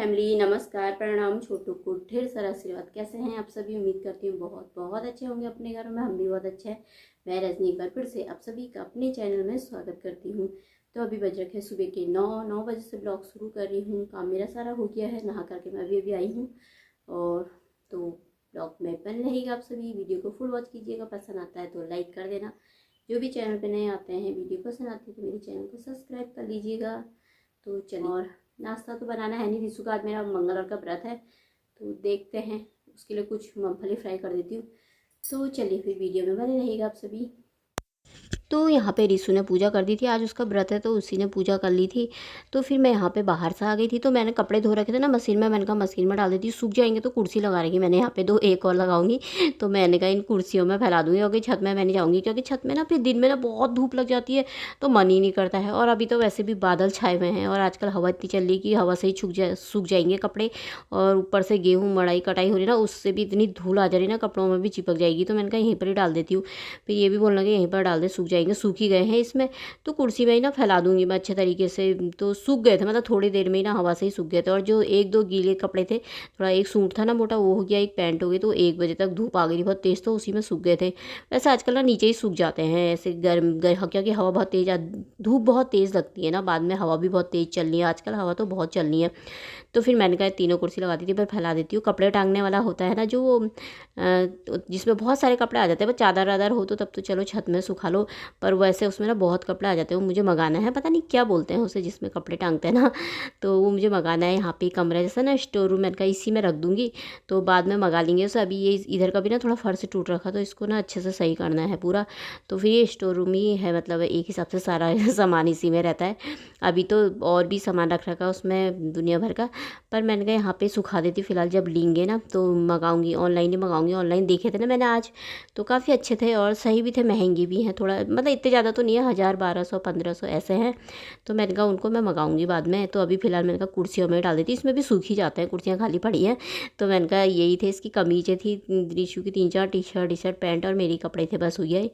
Family, नमस्कार, प्रणाम, छोटू को ढेर सारा आशीर्वाद। कैसे हैं आप सभी? उम्मीद करती हूँ बहुत बहुत अच्छे होंगे अपने घरों में। हम भी बहुत अच्छे हैं। मैं रजनी एक बार फिर से आप सभी का अपने चैनल में स्वागत करती हूँ। तो अभी बज रखे सुबह के 9 बजे से ब्लॉग शुरू कर रही हूँ। काम मेरा सारा हो गया है, नहा करके मैं अभी आई हूँ। और तो ब्लॉग में बन रहेगा। आप सभी वीडियो को फुल वॉच कीजिएगा। पसंद आता है तो लाइक कर देना। जो भी चैनल पर नए आते हैं, वीडियो पसंद आती है तो मेरे चैनल को सब्सक्राइब कर लीजिएगा। तो चलिए, और नाश्ता तो बनाना है नहीं, रिशु का आज मेरा मंगलवार का व्रत है तो देखते हैं, उसके लिए कुछ मूंगफली फ्राई कर देती हूँ। तो चलिए फिर वीडियो में बने रहिएगा आप सभी। तो यहाँ पे रिशु ने पूजा कर दी थी, आज उसका व्रत है तो उसी ने पूजा कर ली थी। तो फिर मैं यहाँ पे बाहर से आ गई थी, तो मैंने कपड़े धो रखे थे ना मशीन में। मैंने कहा मशीन में डाल देती हूँ, सूख जाएंगे तो कुर्सी लगा रहेगी। मैंने यहाँ पे 2 एक और लगाऊंगी। तो मैंने कहा इन कुर्सियों में फैला दूँगी, क्योंकि छत में मैं नहीं जाऊँगी, क्योंकि छत में ना फिर दिन में ना बहुत धूप लग जाती है तो मन ही नहीं करता है। और अभी तो वैसे भी बादल छाए हुए हैं और आजकल हवा इतनी चल रही कि हवा से ही सूख जाएंगे कपड़े। और ऊपर से गेहूँ मड़ाई कटाई हो रही ना, उससे भी इतनी धूल आ जा रही ना, कपड़ों में भी चिपक जाएगी। तो मैंने कहा यहीं पर ही डाल देती हूँ। फिर ये भी बोलना कि यहीं पर डाल दे, सूख जाएंगे, सूख ही गए हैं इसमें। तो कुर्सी में ही ना फैला दूंगी मैं अच्छे तरीके से। तो सूख गए थे, मतलब थोड़ी देर में ही ना हवा से ही सूख गए थे। और जो 1-2 गीले कपड़े थे, थोड़ा एक सूट था ना मोटा, वो हो गया, एक पैंट हो गई। तो 1 बजे तक धूप आ गई थी बहुत तेज़, तो उसी में सूख गए थे। वैसे आजकल ना नीचे ही सूख जाते हैं ऐसे गर्म क्योंकि हवा बहुत तेज़, धूप बहुत तेज़ लगती है ना, बाद में हवा भी बहुत तेज़ चल रही है आजकल, हवा तो बहुत चल रही है। तो फिर मैंने कहा तीनों कुर्सी लगा दी थी, पर फैला देती हूँ। कपड़े टांगने वाला होता है ना जो जिसमें बहुत सारे कपड़े आ जाते हैं। बस चादर वादर हो तो तब तो चलो छत में सुखा लो, पर वैसे उसमें ना बहुत कपड़े आ जाते हैं। वो मुझे मंगाना है, पता नहीं क्या बोलते हैं उसे जिसमें कपड़े टांगते हैं ना, तो वो मुझे मंगाना है। यहाँ पे कमरा जैसा ना स्टोर रूम, मैंने कहा इसी में रख दूँगी, तो बाद में मंगा लेंगे उसे। अभी ये इधर का भी ना थोड़ा फर्श टूट रखा, तो इसको ना अच्छे से सही करना है पूरा। तो फिर ये स्टोर रूम ही है, मतलब एक हिसाब से सारा सामान इसी में रहता है। अभी तो और भी सामान रख रखा उसमें दुनिया भर का, पर मैंने कहा यहाँ पे सुखा देती हूँ फिलहाल। जब लेंगे ना तो मंगाऊंगी, ऑनलाइन ही मंगाऊंगी। ऑनलाइन देखे थे ना मैंने आज, तो काफ़ी अच्छे थे और सही भी थे, महंगे भी हैं थोड़ा, मतलब इतने ज़्यादा तो नहीं है, 1000, 1200, 1500 ऐसे हैं। तो मैंने कहा उनको मैं मंगाऊंगी बाद में। तो अभी फ़िलहाल मैंने कहा कुर्सियों में डाल देती, इसमें भी सूख ही जाते हैं, कुर्सियाँ खाली पड़ी हैं। तो मैंने कहा यही थे, इसकी कमीज़ें थी रिशु की 3-4 टी शर्ट पैंट, और मेरी कपड़े थे, बस हुई है।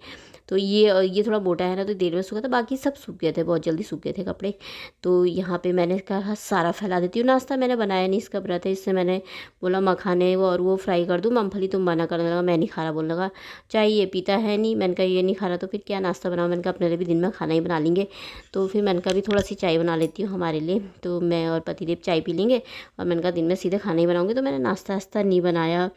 तो ये थोड़ा मोटा है ना, तो देर में सूखा था, बाकी सब सूख गए थे, बहुत जल्दी सूख गए थे कपड़े। तो यहाँ पे मैंने कहा सारा फैला देती हूँ। नाश्ता मैंने बनाया नहीं, इसका व्रत है, इससे मैंने बोला मखाने और वो फ्राई कर दूँ। मूंगफली तुम मना करने लगा, मैं नहीं खा रहा, बोलने लगा चाय ये पीता है नहीं। मैंने कहा ये नहीं खा रहा तो फिर क्या नाश्ता बनाऊँ? मैंने कहा अपने लिए भी दिन में खाना ही बना लेंगे। तो फिर मैंने कहा भी थोड़ा सी चाय बना लेती हूँ हमारे लिए, तो मैं और पतिदेव चाय पी लेंगे। और मैंने कहा दिन में सीधे खाना ही बनाऊँगी, तो मैंने नाश्ता वास्ता नहीं बनाया।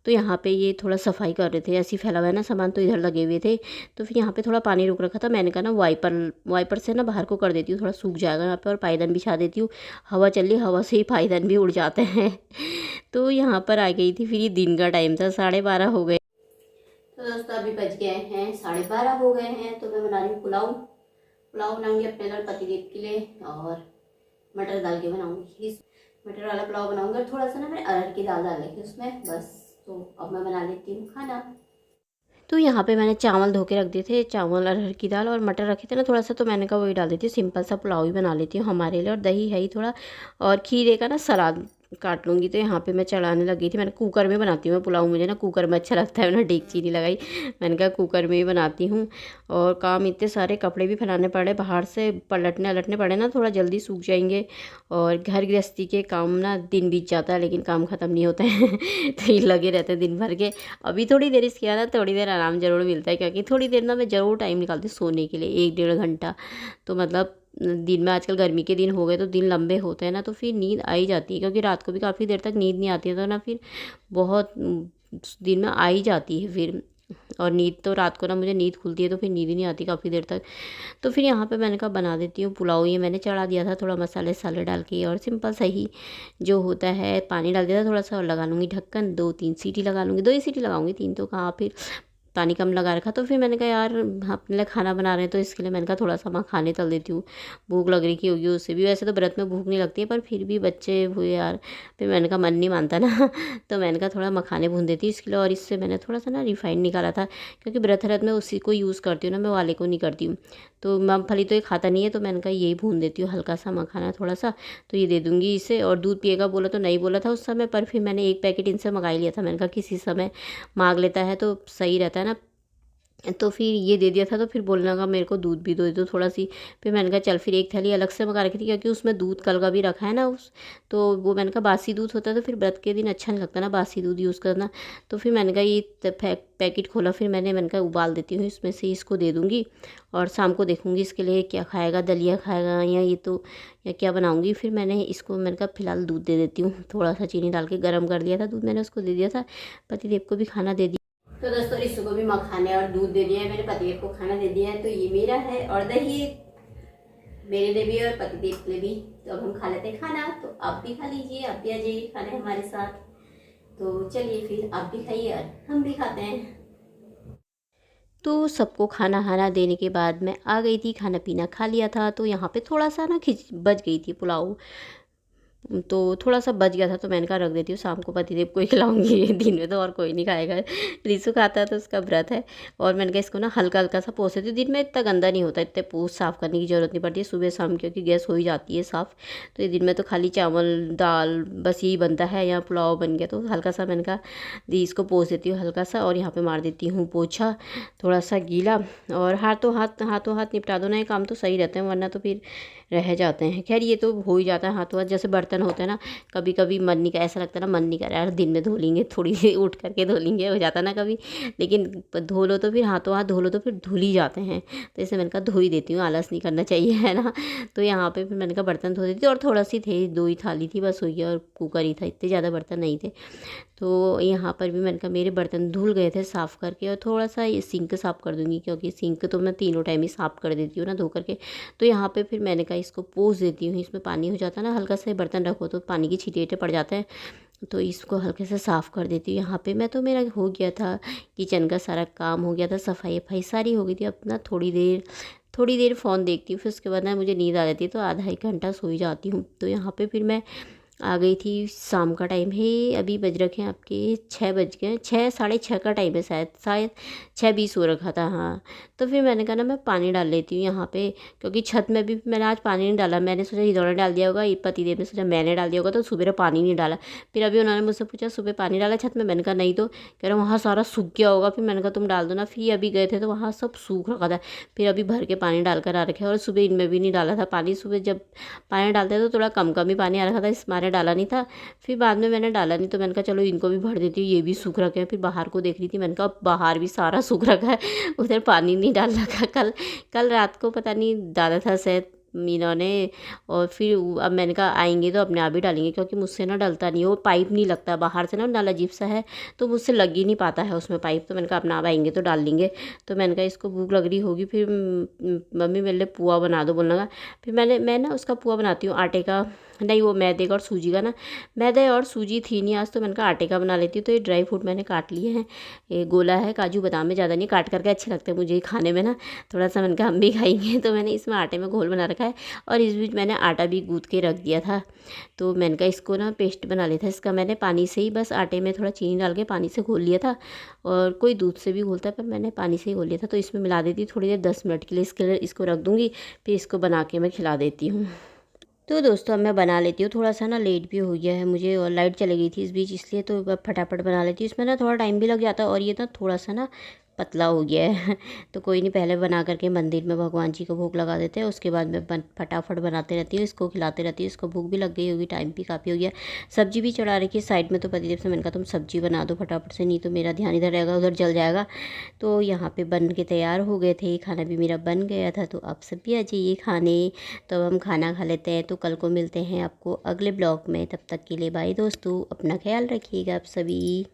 तो यहाँ पे ये थोड़ा सफाई कर रहे थे, ऐसे ही फैला हुआ है ना सामान, तो इधर लगे हुए थे। तो फिर यहाँ पे थोड़ा पानी रुक रखा था, मैंने कहा ना वाइपर से ना बाहर को कर देती हूँ, थोड़ा सूख जाएगा यहाँ पे। और पायदान बिछा देती हूँ, हवा चल रही, हवा से ही पायदान भी उड़ जाते हैं। तो यहाँ पर आ गई थी, फिर ये दिन का टाइम था, 12:30 हो गए। तो दोस्तों अभी बज गए हैं 12:30 हो गए हैं। तो मैं बना रही हूँ पुलाव बनाऊँगी अपने लिए, पतिदेव के लिए, और मटर डाल के बनाऊँगी। मटर वाला पुलाव बनाऊँगी, और थोड़ा सा ना मैं अरहर की दाल डाल रखी उसमें, बस। तो अब मैं बना लेती हूँ खाना। तो यहाँ पे मैंने चावल धो के रख दिए थे, चावल, अरहर की दाल और मटर रखे थे ना थोड़ा सा, तो मैंने कहा वही डाल देती हूँ, सिंपल सा पुलाव ही बना लेती हूँ हमारे लिए। और दही है ही थोड़ा, और खीरे का ना सलाद काट लूँगी। तो यहाँ पे मैं चढ़ाने लगी थी। मैंने कुकर में बनाती हूँ मैं पुलाव, मुझे ना कुकर में अच्छा लगता है, मैंने डेगची नहीं लगाई, मैंने कहा कुकर में ही बनाती हूँ। और काम इतने सारे, कपड़े भी फैलाने पड़े, बाहर से पलटने पड़े ना, थोड़ा जल्दी सूख जाएंगे। और घर गृहस्थी के काम ना दिन बीत जाता है लेकिन काम ख़त्म नहीं होता है। तो ये लगे रहते हैं दिन भर के। अभी थोड़ी देर इसके ना, थोड़ी देर आराम ज़रूर मिलता है, क्योंकि थोड़ी देर ना मैं ज़रूर टाइम निकालती हूँ सोने के लिए, 1-1.5 घंटा। तो मतलब दिन में, आजकल गर्मी के दिन हो गए तो दिन लंबे होते हैं ना, तो फिर नींद आ ही जाती है, क्योंकि रात को भी काफ़ी देर तक नींद नहीं आती है, तो ना फिर बहुत दिन में आ ही जाती है फिर। और नींद तो रात को ना मुझे नींद खुलती है, तो फिर नींद ही नहीं आती काफ़ी देर तक। तो फिर यहाँ पे मैंने कहा बना देती हूँ पुलाव। ये मैंने चढ़ा दिया था थोड़ा मसाले वसाले डाल के, और सिंपल सा ही जो होता है, पानी डाल दिया था थोड़ा सा, और लगा लूँगी ढक्कन, 2-3 सीटी लगा लूँगी, 2 ही सीटी लगाऊंगी, 3 तो कहाँ, फिर पानी कम लगा रखा। तो फिर मैंने कहा यार अपने लिए खाना बना रहे हैं, तो इसके लिए मैंने कहा थोड़ा सा मखाने तल देती हूँ, भूख लग रही की होगी उससे भी। वैसे तो व्रत में भूख नहीं लगती है, पर फिर भी बच्चे हुए यार, फिर मैंने कहा मन नहीं मानता ना। तो मैंने कहा थोड़ा मखाने भून देती हूँ इसके लिए। और इससे मैंने थोड़ा सा ना रिफाइंड निकाला था, क्योंकि व्रत में उसी को यूज़ करती हूँ ना, मैं वाले को नहीं करती हूँ। तो मूँगफली तो ये खाता नहीं है, तो मैंने कहा यही भून देती हूँ, हल्का सा मखाना थोड़ा सा, तो ये दे दूँगी इसे। और दूध पिएगा बोला तो नहीं बोला था उस समय, पर फिर मैंने 1 पैकेट इनसे मंगा लिया था। मैंने कहा किसी समय मांग लेता है तो सही रहता है ना, तो फिर ये दे दिया था, तो फिर बोलने लगा मेरे को दूध भी दो थोड़ा सी। फिर मैंने कहा चल, फिर एक थैली अलग से मंगा रखी थी क्योंकि उसमें दूध कल का भी रखा है ना तो वो मैंने कहा बासी दूध होता है तो फिर व्रत के दिन अच्छा नहीं लगता ना बासी दूध यूज़ करना। तो फिर मैंने कहा ये पैकेट खोला, फिर मैंने कहा उबाल देती हूँ, इसमें से इसको दे दूँगी और शाम को देखूँगी इसके लिए क्या खाएगा, दलिया खाएगा या ये तो या क्या बनाऊँगी। फिर मैंने कहा फ़िलहाल दूध दे देती हूँ, थोड़ा सा चीनी डाल के गर्म कर दिया था दूध, मैंने उसको दे दिया था। पतिदेव को भी खाना दे दिया। तो दोस्तों रिश्तों को भी मखाने और दूध दे दिया है, मेरे पतिदेव को खाना दे दिया है। तो ये मेरा है और दही मेरे लिए भी और पतिदेव के लिए भी। तो अब हम खा लेते हैं खाना, तो आप भी खा लीजिए, आप भी आ जाइए खाने हमारे साथ। तो चलिए फिर आप भी खाइए और हम भी खाते हैं। तो सबको खाना देने के बाद मैं आ गई थी, खाना पीना खा लिया था। तो यहाँ पे थोड़ा सा ना बच गई थी पुलाव, तो थोड़ा सा बच गया था, तो मैंने कहा रख देती हूँ, शाम को पतिदेव को ही खिलाऊंगी, दिन में तो और कोई नहीं खाएगा। रीसू खाता है तो उसका व्रत है। और मैंने कहा इसको ना हल्का हल्का सा पोस देती हूँ, दिन में इतना गंदा नहीं होता, इतने पोस साफ़ करने की ज़रूरत नहीं पड़ती है, सुबह शाम क्योंकि गैस हो ही जाती है साफ़। तो ये दिन में तो खाली चावल दाल बस यही बनता है, या पुलाव बन गया तो हल्का सा मैंने कहा दी इसको पोस देती हूँ हल्का सा, और यहाँ पर मार देती हूँ पोछा थोड़ा सा गीला। और हाथों हाथ निपटा दो ना, ये काम तो सही रहते हैं, वरना तो फिर रह जाते हैं। खैर ये तो हो ही जाता है हाथों हाथ, जैसे बर्तन होते हैं ना, कभी कभी मन नहीं कर, ऐसा लगता है ना मन नहीं कर यार दिन में धो लेंगे, थोड़ी देर उठ करके धो लेंगे, हो जाता ना कभी। लेकिन धो लो तो फिर हाथों हाथ धो लो तो फिर धुल ही जाते हैं। तो इसे मैंने कहा धो ही देती हूँ, आलस नहीं करना चाहिए, है ना। तो यहाँ पे फिर मैंने कहा बर्तन धो देती थी, और थोड़ा सी थे 2 ही थाली थी बस हुई, और कुकर ही था, इतने ज़्यादा बर्तन नहीं थे। तो यहाँ पर भी मैंने कहा मेरे बर्तन धुल गए थे साफ़ करके, और थोड़ा सा ये सिंक साफ़ कर दूँगी क्योंकि सिंक तो मैं तीनों टाइम ही साफ़ कर देती हूँ ना धो करके। तो यहाँ पे फिर मैंने कहा इसको पोंछ देती हूँ, इसमें पानी हो जाता है ना, हल्का सा बर्तन रखो तो पानी की छींटे पड़ जाते हैं, तो इसको हल्के से साफ़ कर देती हूँ। यहाँ पे मैं तो मेरा हो गया था, किचन का सारा काम हो गया था, सफाई वफाई सारी हो गई थी। अब ना थोड़ी देर फ़ोन देखती हूँ, फिर उसके बाद ना मुझे नींद आ जाती है, तो आधा 1 घंटा सो ही जाती हूँ। तो यहाँ पे फिर मैं आ गई थी, शाम का टाइम है, अभी बज रखे हैं आपके 6 बज गए, 6 साढ़े 6 का टाइम है, शायद 6:20 हो रखा था। हाँ तो फिर मैंने कहा ना मैं पानी डाल लेती हूँ यहाँ पे, क्योंकि छत में भी मैंने आज पानी नहीं डाला। मैंने सोचा इन्होंने डाल दिया होगा, ये पतिदेव ने सोचा मैंने डाल दिया होगा, तो सुबह पानी नहीं डाला। फिर अभी उन्होंने मुझसे पूछा सुबह पानी डाला छत में, मैंने कहा नहीं, तो कह रहे वहाँ सारा सूख गया होगा। फिर मैंने कहा तुम डाल दो ना। फिर अभी गए थे तो वहाँ सब सूख रखा था, फिर अभी भर के पानी डाल कर आ रखे। और सुबह इनमें भी नहीं डाला था पानी, सुबह जब पानी डालते तो थोड़ा कम कम ही पानी आ रखा था, इस मारे डाला नहीं था। फिर बाद में मैंने डाला नहीं, तो मैंने कहा चलो इनको भी भर देती हूँ, ये भी सूख रखे हैं। फिर बाहर को देख रही थी, मैंने कहा बाहर भी सारा सूख रखा है, उधर पानी नहीं डाल रखा। कल रात को पता नहीं डाला था शायद मीना ने। और फिर अब मैंने कहा आएंगे तो अपने आप ही डालेंगे, क्योंकि मुझसे ना डलता नहीं है, वो पाइप नहीं लगता बाहर से ना, नल अजीब सा है, तो मुझसे लग ही नहीं पाता है उसमें पाइप। तो मैंने कहा अपना आप आएंगे तो डाल लेंगे। तो मैंने कहा इसको भूख लग रही होगी, फिर मम्मी मेरे लिए पुआ बना दो बोलने लगा। फिर मैं ना उसका पुआ बनाती हूँ आटे का, नहीं वो मैदे का और सूजी का ना, मैदे और सूजी थी नहीं आज, तो मैंने कहा आटे का बना लेती हूँ। तो ये ड्राई फ्रूट मैंने काट लिए हैं, ये गोला है, काजू बादाम में ज़्यादा नहीं, काट करके अच्छे लगते हैं मुझे खाने में ना, थोड़ा सा मैंने कहा हम भी खाएंगे। तो मैंने इसमें आटे में घोल बना रखा है, और इस बीच मैंने आटा भी गूँथ के रख दिया था। तो मैंने कहा इसको ना पेस्ट बना लिया था इसका, मैंने पानी से ही बस आटे में थोड़ा चीनी डाल के पानी से घोल लिया था, और कोई दूध से भी घोलता है पर मैंने पानी से ही घोल लिया था। तो इसमें मिला देती थोड़ी देर 10 मिनट के लिए, इसके लिए इसको रख दूँगी, फिर इसको बना के मैं खिला देती हूँ। तो दोस्तों अब मैं बना लेती हूँ, थोड़ा सा ना लेट भी हो गया है मुझे, और लाइट चली गई थी इस बीच, इसलिए तो अब फटाफट बना लेती हूँ। इसमें ना थोड़ा टाइम भी लग जाता है, और ये ना थोड़ा सा ना पतला हो गया है तो कोई नहीं, पहले बना करके मंदिर में भगवान जी को भोग लगा देते हैं, उसके बाद मैं फटाफट बनाते रहती हूँ, इसको खिलाते रहती हूँ। इसको भूख भी लग गई होगी, टाइम भी काफ़ी हो गया। सब्जी भी चढ़ा रखी है साइड में, तो पतिदेव से मैंने कहा तुम सब्जी बना दो फटाफट से, नहीं तो मेरा ध्यान इधर रहेगा उधर जल जाएगा। तो यहाँ पे बन के तैयार हो गए थे, खाना भी मेरा बन गया था, तो आप सब भी आ जाइए खाने। तो अब हम खाना खा लेते हैं, तो कल को मिलते हैं आपको अगले ब्लॉग में, तब तक के लिए बाय दोस्तों, अपना ख्याल रखिएगा आप सभी।